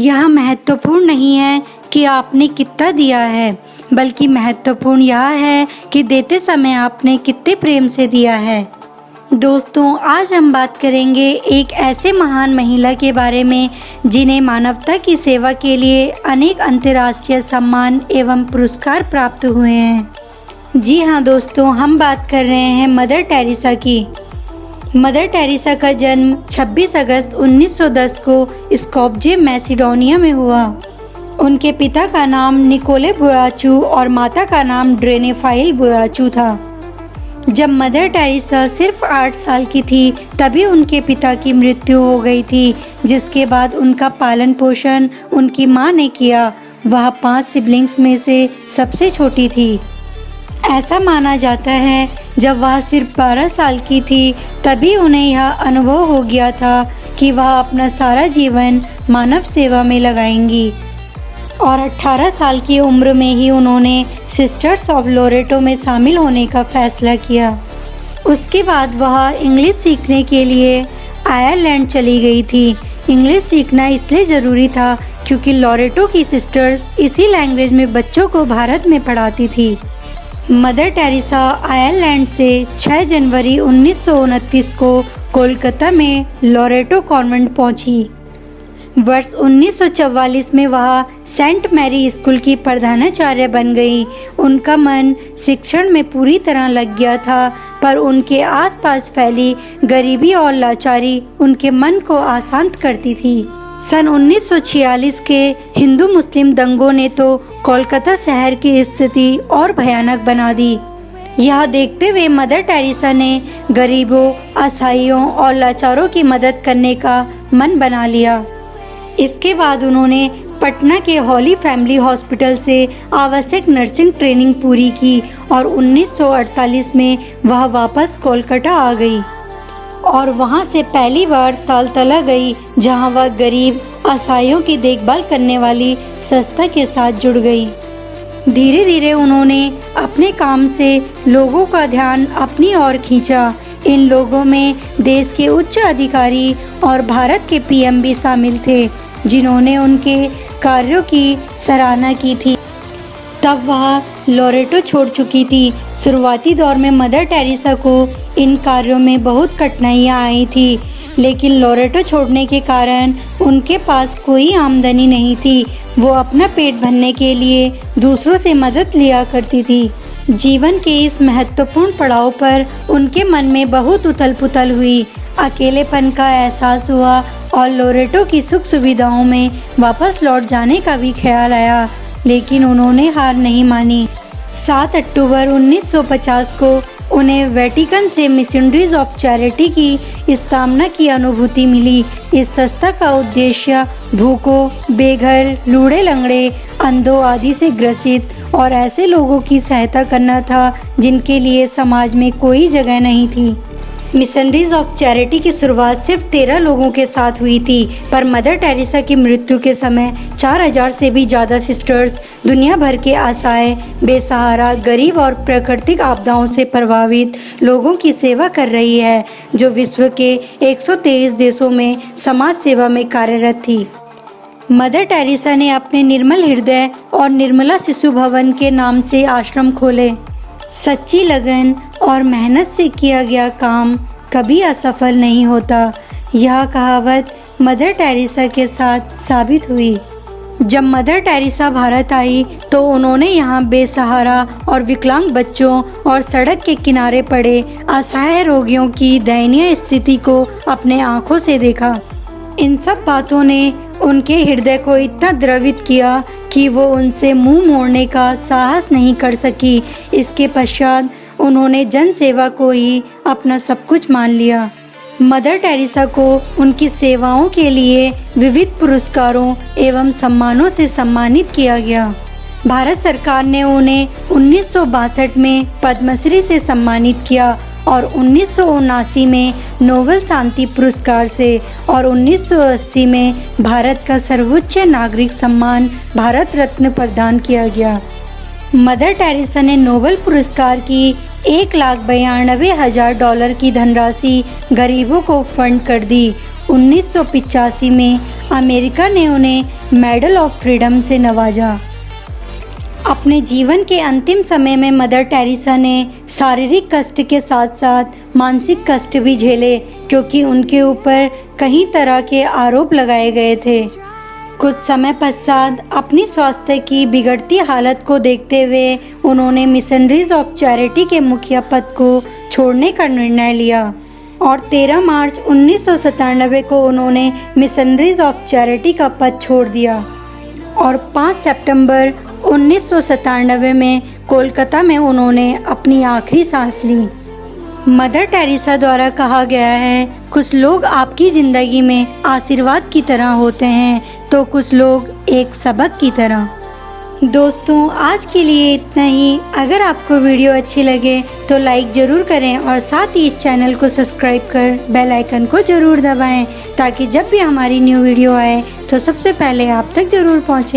यह महत्वपूर्ण नहीं है कि आपने कितना दिया है, बल्कि महत्वपूर्ण यह है कि देते समय आपने कितने प्रेम से दिया है। दोस्तों, आज हम बात करेंगे एक ऐसे महान महिला के बारे में जिन्हें मानवता की सेवा के लिए अनेक अंतर्राष्ट्रीय सम्मान एवं पुरस्कार प्राप्त हुए हैं। जी हाँ दोस्तों, हम बात कर रहे हैं मदर टेरेसा की। मदर टेरेसा का जन्म 26 अगस्त 1910 को स्कोप्जे मैसिडोनिया में हुआ। उनके पिता का नाम निकोले बुआचू और माता का नाम ड्रेनेफाइल बुआचू था। जब मदर टेरेसा सिर्फ 8 साल की थी तभी उनके पिता की मृत्यु हो गई थी, जिसके बाद उनका पालन पोषण उनकी मां ने किया। वह 5 सिबलिंग्स में से सबसे छोटी थी। ऐसा माना जाता है जब वह सिर्फ 12 साल की थी तभी उन्हें यह अनुभव हो गया था कि वह अपना सारा जीवन मानव सेवा में लगाएंगी और 18 साल की उम्र में ही उन्होंने सिस्टर्स ऑफ लोरेटो में शामिल होने का फैसला किया। उसके बाद वह इंग्लिश सीखने के लिए आयरलैंड चली गई थी। इंग्लिश सीखना इसलिए ज़रूरी था क्योंकि लोरेटो की सिस्टर्स इसी लैंग्वेज में बच्चों को भारत में पढ़ाती थी। मदर टेरेसा आयरलैंड से 6 जनवरी 1929 को कोलकाता में लोरेटो कॉन्वेंट पहुंची। वर्ष 1944 में वह सेंट मैरी स्कूल की प्रधानाचार्य बन गई। उनका मन शिक्षण में पूरी तरह लग गया था, पर उनके आसपास फैली गरीबी और लाचारी उनके मन को अशांत करती थी। सन 1946 के हिंदू मुस्लिम दंगों ने तो कोलकाता शहर की स्थिति और भयानक बना दी। यह देखते हुए मदर टेरेसा ने गरीबों, असहायों और लाचारों की मदद करने का मन बना लिया। इसके बाद उन्होंने पटना के हॉली फैमिली हॉस्पिटल से आवश्यक नर्सिंग ट्रेनिंग पूरी की और 1948 में वह वापस कोलकाता आ गई और वहां से पहली बार तालतला गई, जहां वह गरीब असहायों की देखभाल करने वाली संस्था के साथ जुड़ गई। धीरे धीरे उन्होंने अपने काम से लोगों का ध्यान अपनी ओर खींचा। इन लोगों में देश के उच्च अधिकारी और भारत के पीएम भी शामिल थे, जिन्होंने उनके कार्यों की सराहना की थी। तब वह लोरेटो छोड़ चुकी थी। शुरुआती दौर में मदर टेरेसा को इन कार्यों में बहुत कठिनाइयाँ आई थी, लेकिन लोरेटो छोड़ने के कारण उनके पास कोई आमदनी नहीं थी। वो अपना पेट भरने के लिए दूसरों से मदद लिया करती थी। जीवन के इस महत्वपूर्ण पड़ाव पर उनके मन में बहुत उथल पुथल हुई। अकेलेपन का एहसास हुआ और लोरेटो की सुख सुविधाओं में वापस लौट जाने का भी ख्याल आया, लेकिन उन्होंने हार नहीं मानी। 7 अक्टूबर 1950 को उन्हें वेटिकन से मिशनरीज ऑफ चैरिटी की स्थापना की अनुभूति मिली। इस संस्था का उद्देश्य भूखों, बेघर, लूढ़े लंगड़े, अंधों आदि से ग्रसित और ऐसे लोगों की सहायता करना था जिनके लिए समाज में कोई जगह नहीं थी। मिशनरीज ऑफ चैरिटी की शुरुआत सिर्फ 13 लोगों के साथ हुई थी, पर मदर टेरेसा की मृत्यु के समय 4000 से भी ज़्यादा सिस्टर्स दुनिया भर के असहाय, बेसहारा, गरीब और प्राकृतिक आपदाओं से प्रभावित लोगों की सेवा कर रही है, जो विश्व के 123 देशों में समाज सेवा में कार्यरत थी। मदर टेरेसा ने अपने निर्मल हृदय और निर्मला शिशु भवन के नाम से आश्रम खोले। सच्ची लगन और मेहनत से किया गया काम कभी असफल नहीं होता। यह कहावत मदर टेरेसा के साथ साबित हुई। जब मदर टेरेसा भारत आई तो उन्होंने यहाँ बेसहारा और विकलांग बच्चों और सड़क के किनारे पड़े असहाय रोगियों की दयनीय स्थिति को अपने आँखों से देखा। इन सब बातों ने उनके हृदय को इतना द्रवित किया कि वो उनसे मुंह मोड़ने का साहस नहीं कर सकी। इसके पश्चात उन्होंने जन सेवा को ही अपना सब कुछ मान लिया। मदर टेरेसा को उनकी सेवाओं के लिए विविध पुरस्कारों एवं सम्मानों से सम्मानित किया गया। भारत सरकार ने उन्हें 1962 में पद्मश्री से सम्मानित किया और 1979 में नोबेल शांति पुरस्कार से और 1980 में भारत का सर्वोच्च नागरिक सम्मान भारत रत्न प्रदान किया गया। मदर टेरेसा ने नोबेल पुरस्कार की $1,92,000 की धनराशि गरीबों को फंड कर दी। 1985 में अमेरिका ने उन्हें मेडल ऑफ फ्रीडम से नवाजा। अपने जीवन के अंतिम समय में मदर टेरेसा ने शारीरिक कष्ट के साथ साथ मानसिक कष्ट भी झेले, क्योंकि उनके ऊपर कई तरह के आरोप लगाए गए थे। कुछ समय पश्चात अपनी स्वास्थ्य की बिगड़ती हालत को देखते हुए उन्होंने मिशनरीज ऑफ चैरिटी के मुखिया पद को छोड़ने का निर्णय लिया और 13 मार्च 1997 को उन्होंने मिशनरीज ऑफ चैरिटी का पद छोड़ दिया और 5 सितंबर 1997 में कोलकाता में उन्होंने अपनी आखिरी सांस ली। मदर टेरेसा द्वारा कहा गया है, कुछ लोग आपकी ज़िंदगी में आशीर्वाद की तरह होते हैं तो कुछ लोग एक सबक की तरह। दोस्तों, आज के लिए इतना ही। अगर आपको वीडियो अच्छी लगे तो लाइक ज़रूर करें और साथ ही इस चैनल को सब्सक्राइब कर बेल आइकन को ज़रूर दबाएं, ताकि जब भी हमारी न्यू वीडियो आए तो सबसे पहले आप तक ज़रूर पहुँचे।